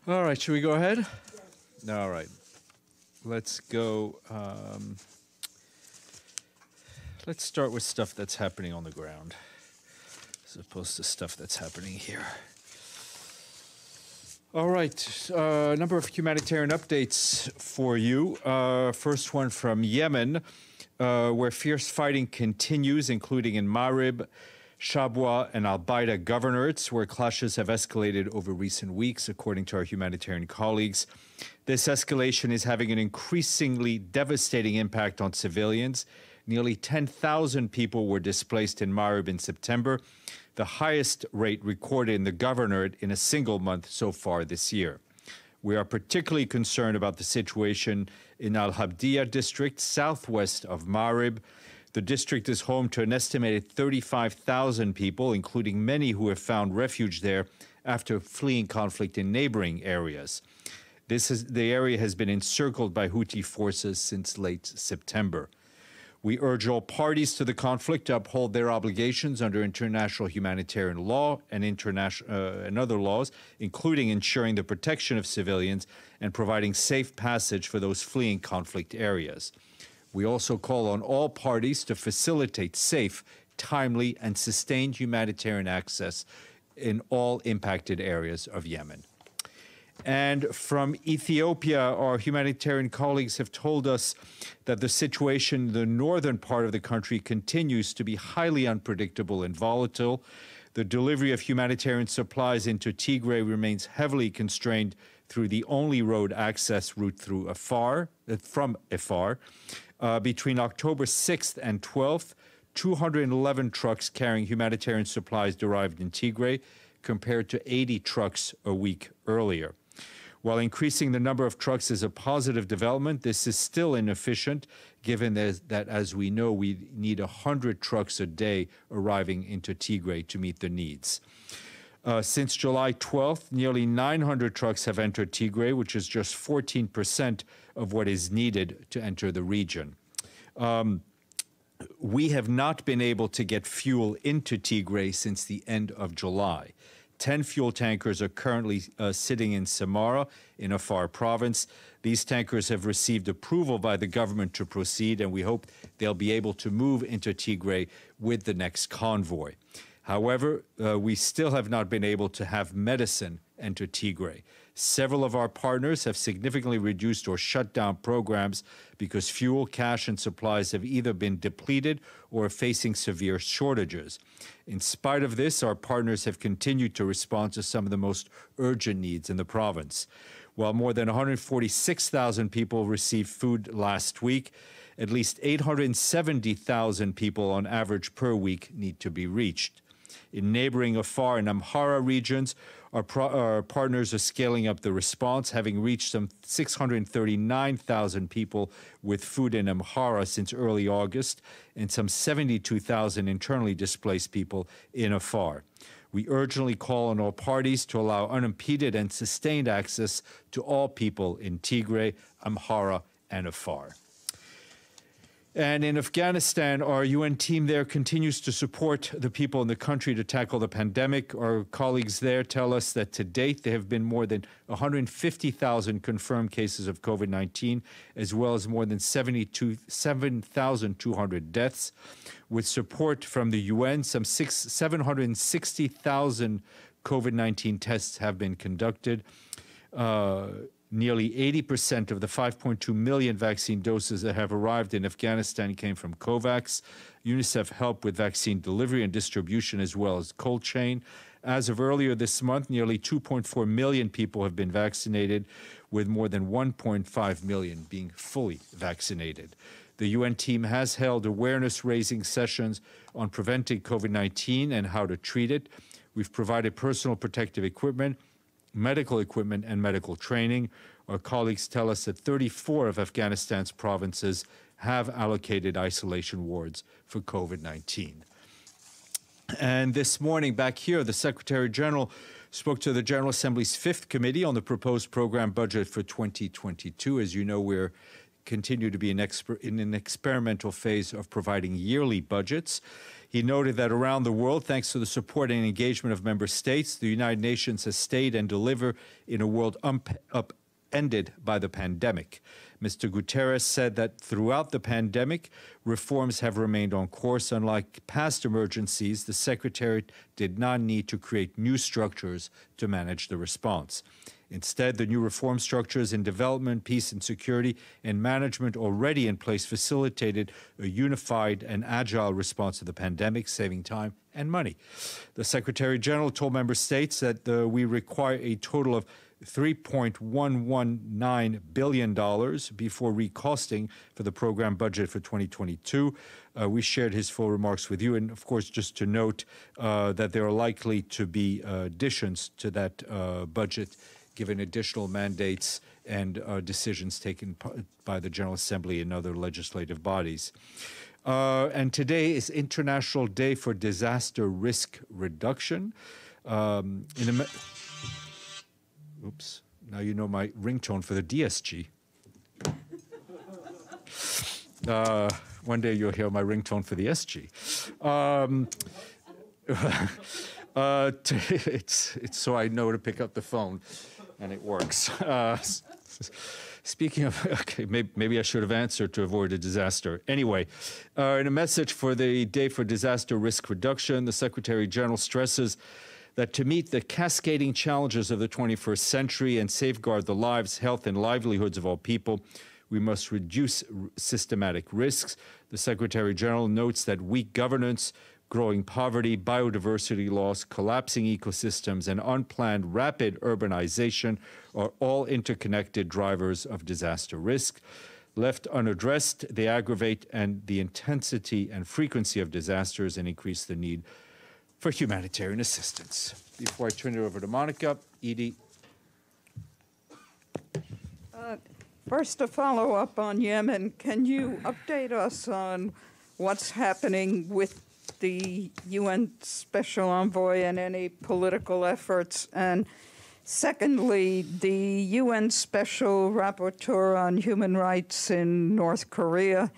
All right, should we go ahead? Yes. All right. Let's go. Let's start with stuff that's happening on the ground, as opposed to stuff that's happening here. All right, a number of humanitarian updates for you. First one from Yemen, where fierce fighting continues, including in Marib, Shabwah and Al Bayda governorates, where clashes have escalated over recent weeks, according to our humanitarian colleagues. This escalation is having an increasingly devastating impact on civilians. Nearly 10,000 people were displaced in Marib in September, the highest rate recorded in the governorate in a single month so far this year. We are particularly concerned about the situation in Abdiyah District, southwest of Marib. The district is home to an estimated 35,000 people, including many who have found refuge there after fleeing conflict in neighboring areas. The area has been encircled by Houthi forces since late September. We urge all parties to the conflict to uphold their obligations under international humanitarian law and other laws, including ensuring the protection of civilians and providing safe passage for those fleeing conflict areas. We also call on all parties to facilitate safe, timely, and sustained humanitarian access in all impacted areas of Yemen. And from Ethiopia, our humanitarian colleagues have told us that the situation in the northern part of the country continues to be highly unpredictable and volatile. The delivery of humanitarian supplies into Tigray remains heavily constrained through the only road access route through from Afar. Between October 6th and 12th, 211 trucks carrying humanitarian supplies arrived in Tigray, compared to 80 trucks a week earlier. While increasing the number of trucks is a positive development, this is still inefficient, given that, as we know, we need 100 trucks a day arriving into Tigray to meet the needs. Since July 12th, nearly 900 trucks have entered Tigray, which is just 14% of what is needed to enter the region. We have not been able to get fuel into Tigray since the end of July. 10 fuel tankers are currently sitting in Samara in Afar province. These tankers have received approval by the government to proceed, and we hope they'll be able to move into Tigray with the next convoy. However, we still have not been able to have medicine enter Tigray. Several of our partners have significantly reduced or shut down programs because fuel, cash, and supplies have either been depleted or are facing severe shortages. In spite of this, our partners have continued to respond to some of the most urgent needs in the province. While more than 146,000 people received food last week, at least 870,000 people on average per week need to be reached. In neighboring Afar and Amhara regions, our partners are scaling up the response, having reached some 639,000 people with food in Amhara since early August, and some 72,000 internally displaced people in Afar. We urgently call on all parties to allow unimpeded and sustained access to all people in Tigray, Amhara, and Afar. And in Afghanistan, our UN team there continues to support the people in the country to tackle the pandemic. Our colleagues there tell us that to date, there have been more than 150,000 confirmed cases of COVID-19, as well as more than 7,200 deaths. With support from the UN, some 760,000 COVID-19 tests have been conducted. Nearly 80% of the 5.2 million vaccine doses that have arrived in Afghanistan came from COVAX. UNICEF helped with vaccine delivery and distribution as well as cold chain. As of earlier this month, nearly 2.4 million people have been vaccinated, with more than 1.5 million being fully vaccinated. The UN team has held awareness-raising sessions on preventing COVID-19 and how to treat it. We've provided personal protective equipment, medical equipment, and medical training. Our colleagues tell us that 34 of Afghanistan's provinces have allocated isolation wards for COVID-19. And this morning, back here, the Secretary General spoke to the General Assembly's 5th Committee on the proposed program budget for 2022. As you know, we're continue to be in an experimental phase of providing yearly budgets. He noted that around the world, thanks to the support and engagement of member states, the United Nations has stayed and delivered in a world upended by the pandemic. Mr. Guterres said that throughout the pandemic, reforms have remained on course. Unlike past emergencies, the Secretariat did not need to create new structures to manage the response. Instead, the new reform structures in development, peace and security, and management already in place facilitated a unified and agile response to the pandemic, saving time and money. The Secretary General told member states that we require a total of $3.119 billion before recosting for the program budget for 2022. We shared his full remarks with you. And of course, just to note that there are likely to be additions to that budget given additional mandates and decisions taken by the General Assembly and other legislative bodies. And today is International Day for Disaster Risk Reduction. Oops, now you know my ringtone for the DSG. One day you'll hear my ringtone for the SG. It's so I know to pick up the phone, and it works. Speaking of, okay, maybe I should have answered to avoid a disaster. Anyway, in a message for the Day for Disaster Risk Reduction, the Secretary General stresses that to meet the cascading challenges of the 21st century and safeguard the lives, health, and livelihoods of all people, we must reduce systematic risks. The Secretary General notes that weak governance, growing poverty, biodiversity loss, collapsing ecosystems, and unplanned rapid urbanization are all interconnected drivers of disaster risk. Left unaddressed, they aggravate the intensity and frequency of disasters and increase the need for humanitarian assistance. Before I turn it over to Monica, Edie. First, to follow up on Yemen, can you update us on what's happening with the UN Special Envoy and any political efforts? And secondly, the UN Special Rapporteur on Human Rights in North Korea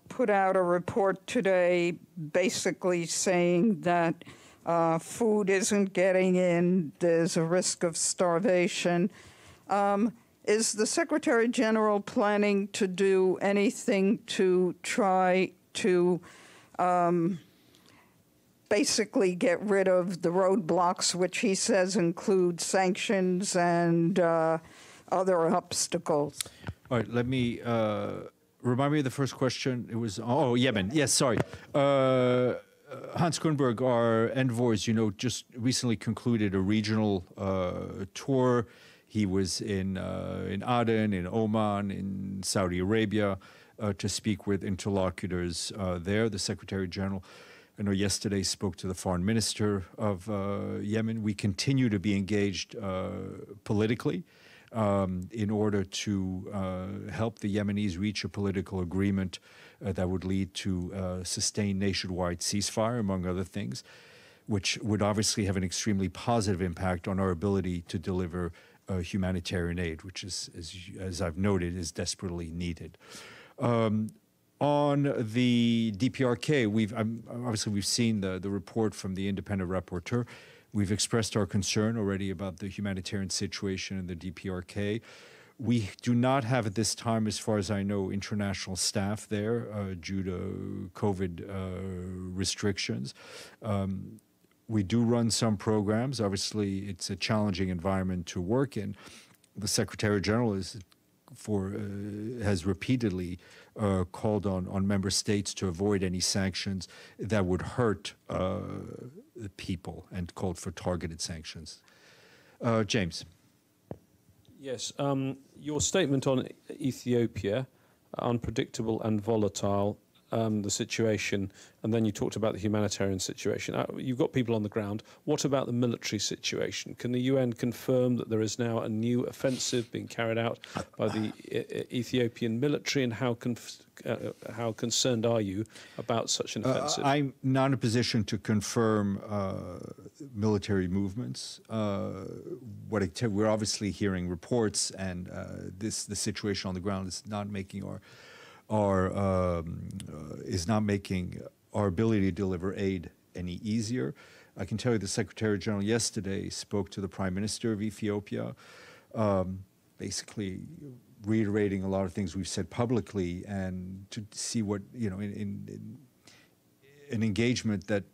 put out a report today basically saying that food isn't getting in, there's a risk of starvation. Is the Secretary General planning to do anything to try to basically get rid of the roadblocks, which he says include sanctions and other obstacles? All right, let me remind me of the first question. It was, Yemen. Yes, sorry. Hans Grunberg, our envoy, as you know, just recently concluded a regional tour. He was in Aden, in Oman, in Saudi Arabia to speak with interlocutors there. The Secretary General, I know yesterday, spoke to the foreign minister of Yemen. We continue to be engaged politically in order to help the Yemenis reach a political agreement that would lead to a sustained nationwide ceasefire, among other things, which would obviously have an extremely positive impact on our ability to deliver humanitarian aid, which is, as I've noted, is desperately needed. On the DPRK, we've seen the report from the independent rapporteur. We've expressed our concern already about the humanitarian situation in the DPRK. We do not have at this time, as far as I know, international staff there due to COVID restrictions. We do run some programs. Obviously, it's a challenging environment to work in. The Secretary General has repeatedly called on member states to avoid any sanctions that would hurt people and called for targeted sanctions. James. Yes, your statement on Ethiopia, unpredictable and volatile, the situation, and then you talked about the humanitarian situation. You've got people on the ground. What about the military situation? Can the UN confirm that there is now a new offensive being carried out by the Ethiopian military, and how concerned are you about such an offensive? I'm not in a position to confirm military movements. We're obviously hearing reports, and the situation on the ground is not making our ability to deliver aid any easier. I can tell you the Secretary General yesterday spoke to the Prime Minister of Ethiopia, basically reiterating a lot of things we've said publicly, and to see what, in an engagement that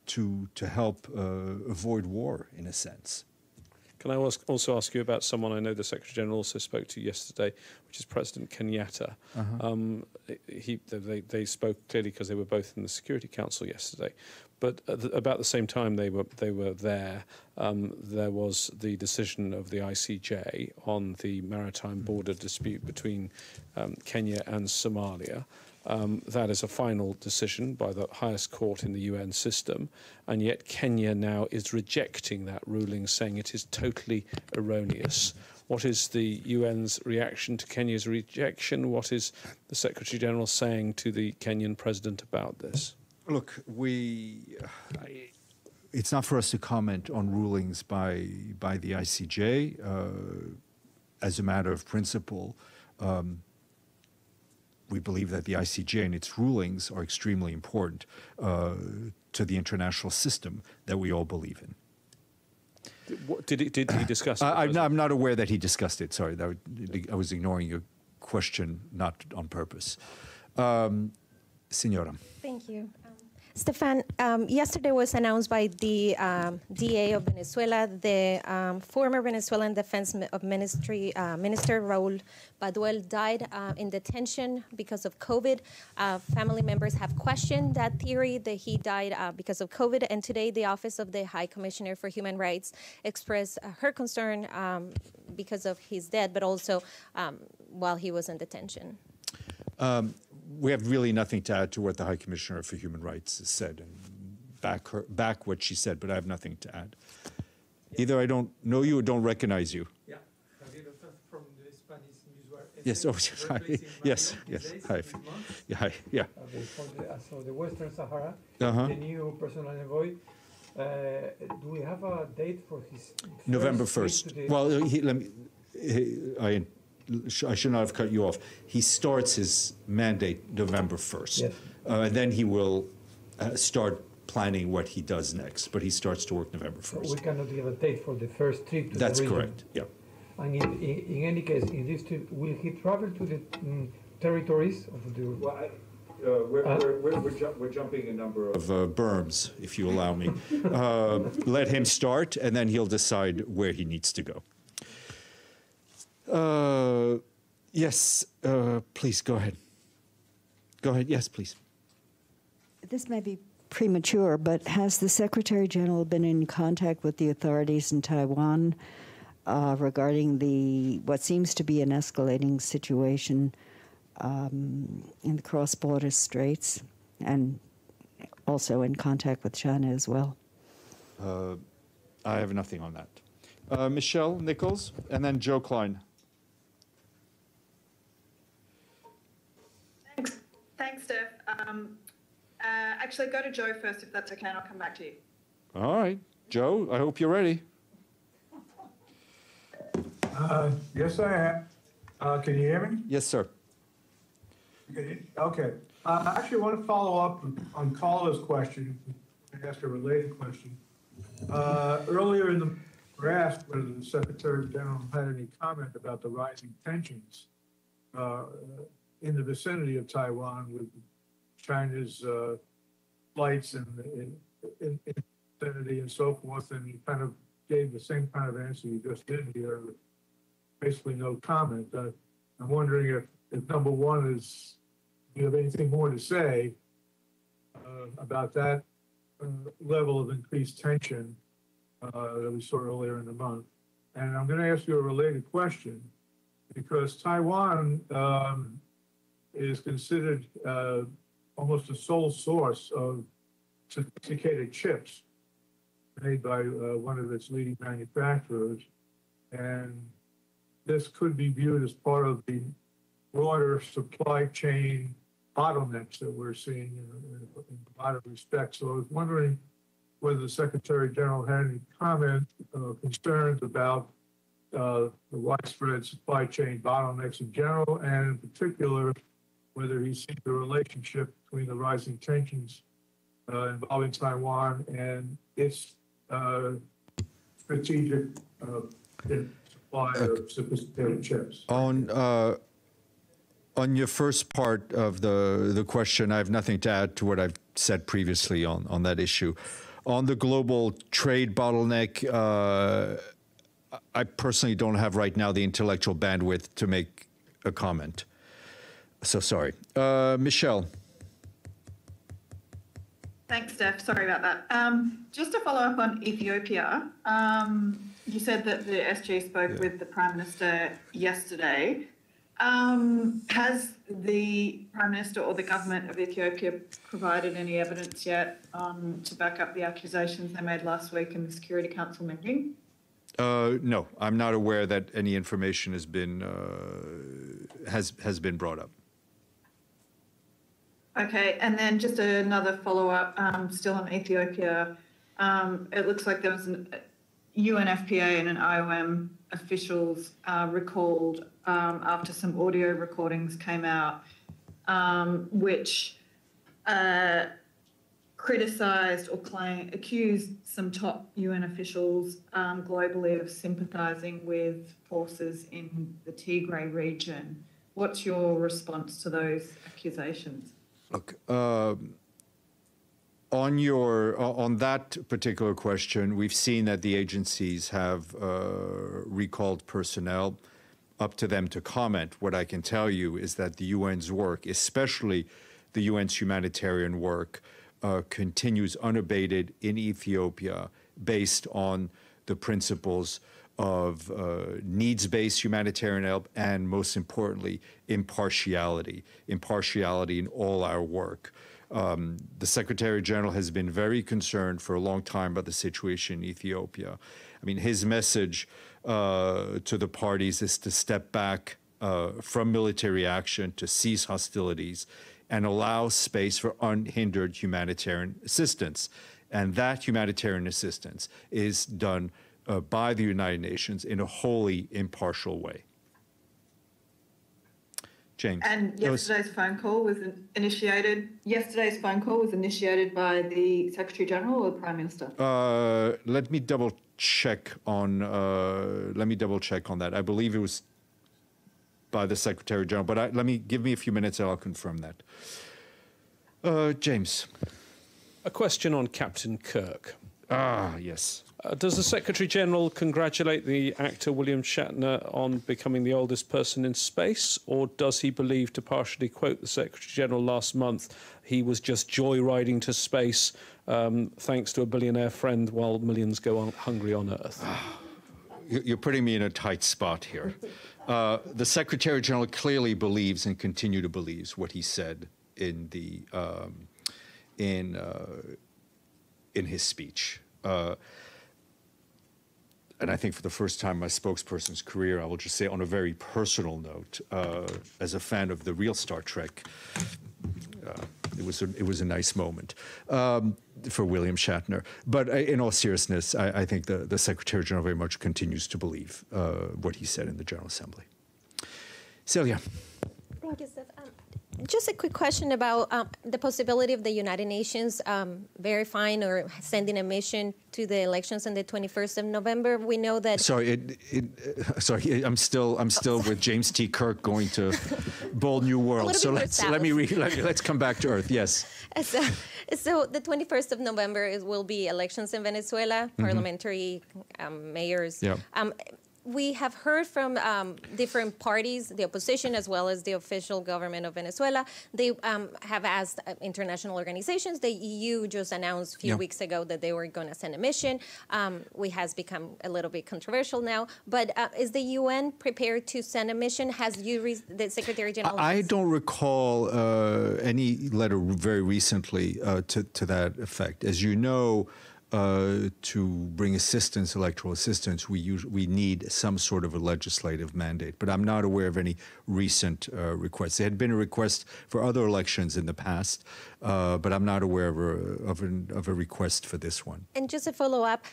to help avoid war, in a sense. Can I also ask you about someone I know the Secretary General also spoke to yesterday, which is President Kenyatta? They spoke clearly because they were both in the Security Council yesterday. But about the same time they were there, there was the decision of the ICJ on the maritime border dispute between Kenya and Somalia. That is a final decision by the highest court in the UN system, and yet Kenya now is rejecting that ruling, saying it is totally erroneous. What is the UN's reaction to Kenya's rejection? What is the Secretary General saying to the Kenyan president about this? Look, it's not for us to comment on rulings by the ICJ. As a matter of principle, we believe that the ICJ and its rulings are extremely important to the international system that we all believe in. Did he discuss it? I'm not aware that he discussed it. Sorry, I was ignoring your question, not on purpose. Signora. Thank you. Stéphane, yesterday was announced by the DA of Venezuela, the former Venezuelan Defense Minister Raúl Baduel died in detention because of COVID. Family members have questioned that theory that he died because of COVID, and today the Office of the High Commissioner for Human Rights expressed her concern because of his death, but also while he was in detention. We have really nothing to add to what the High Commissioner for Human Rights has said, and back what she said, but I have nothing to add. Either I don't know you or don't recognize you. Yeah, from the Spanish newswire. Yes, hi. Yes, hi. Yeah, hi. Yeah. So the Western Sahara, the new personal envoy. Do we have a date for his November 1st. Well, I should not have cut you off. He starts his mandate November 1st. Yes. And then he will start planning what he does next. But he starts to work November 1st. So we cannot give a date for the first trip to That's the region. correct, yeah. And in any case, in this trip, will he travel to the territories of the... Well, we're jumping a number of berms, if you allow me. Let him start, and then he'll decide where he needs to go. Yes, please, go ahead. Go ahead, yes, please. This may be premature, but has the Secretary General been in contact with the authorities in Taiwan regarding what seems to be an escalating situation in the cross-border straits, and also in contact with China as well? I have nothing on that. Michelle Nichols, and then Joe Klein. Thanks, Steph. Actually, go to Joe first, if that's okay, and I'll come back to you. All right. Joe, I hope you're ready. Yes, I am. Can you hear me? Yes, sir. Okay. I actually want to follow up on Carla's question and ask a related question. Earlier in the we asked whether the Secretary General had any comment about the rising tensions in the vicinity of Taiwan with China's flights and in vicinity and so forth, and he kind of gave the same kind of answer you just did here, basically no comment. I'm wondering if number one is, do you have anything more to say about that level of increased tension that we saw earlier in the month? And I'm going to ask you a related question, because Taiwan is considered almost the sole source of sophisticated chips made by one of its leading manufacturers. And this could be viewed as part of the broader supply chain bottlenecks that we're seeing in a lot of respects. So I was wondering whether the Secretary General had any comment, concerns about the widespread supply chain bottlenecks in general, and in particular, whether he sees the relationship between the rising tensions involving Taiwan and its strategic supply of sophisticated chips. On your first part of the question, I have nothing to add to what I've said previously on that issue. On the global trade bottleneck, I personally don't have right now the intellectual bandwidth to make a comment. So sorry. Michelle. Thanks, Steph. Sorry about that. Just to follow up on Ethiopia, you said that the SG spoke with the Prime Minister yesterday. Has the Prime Minister or the government of Ethiopia provided any evidence yet to back up the accusations they made last week in the Security Council meeting? No, I'm not aware that any information has been brought up. Okay, and then just another follow-up, still on Ethiopia. It looks like there was an UNFPA and an IOM officials recalled after some audio recordings came out, which criticised or accused some top UN officials globally of sympathising with forces in the Tigray region. What's your response to those accusations? Look, on that particular question, we've seen that the agencies have recalled personnel. Up to them to comment. What I can tell you is that the UN's work, especially the UN's humanitarian work, continues unabated in Ethiopia based on the principles of needs-based humanitarian help and, most importantly, impartiality in all our work. The Secretary General has been very concerned for a long time about the situation in Ethiopia. I mean, his message to the parties is to step back from military action, to cease hostilities, and allow space for unhindered humanitarian assistance. And that humanitarian assistance is done by the United Nations in a wholly impartial way. James. And yesterday's phone call was initiated. Yesterday's phone call was initiated by the Secretary General or the Prime Minister. Let me double check on. That. I believe it was by the Secretary General, but give me a few minutes and I'll confirm that. James. A question on Captain Kirk. Yes. Does the Secretary General congratulate the actor William Shatner on becoming the oldest person in space, or does he believe, to partially quote the Secretary General last month, he was just joyriding to space thanks to a billionaire friend while millions go hungry on Earth? You're putting me in a tight spot here. The Secretary General clearly believes and continue to believes what he said in the in his speech. And I think for the first time in my spokesperson's career, I will just say on a very personal note, as a fan of the real Star Trek, it was a nice moment for William Shatner. But in all seriousness, I think the Secretary General very much continues to believe what he said in the General Assembly. Celia. Thank you, Steph. Just a quick question about the possibility of the United Nations verifying or sending a mission to the elections on the 21st of November. We know that. Sorry, I'm still with James T. Kirk going to Bold New World. So let's come back to Earth. Yes. So the 21st of November will be elections in Venezuela, parliamentary mayors. Yeah. we have heard from different parties, the opposition as well as the official government of Venezuela. They have asked international organizations. The EU just announced a few weeks ago that they were going to send a mission, which has become a little bit controversial now. But is the UN prepared to send a mission? Has the Secretary General? I don't recall any letter very recently to that effect. As you know, to bring assistance, electoral assistance, we need some sort of a legislative mandate. But I'm not aware of any recent requests. There had been a request for other elections in the past, but I'm not aware of a request for this one. And just a follow-up,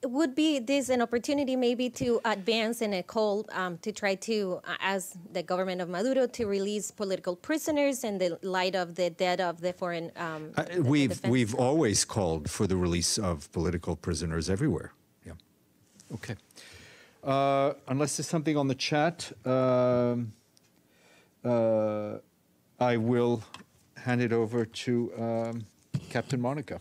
would be this an opportunity maybe to advance in a call to try to ask the government of Maduro to release political prisoners in the light of the death of the foreign we've always called for the release of political prisoners everywhere. Yeah. Okay. Unless there's something on the chat, I will hand it over to Captain Monica.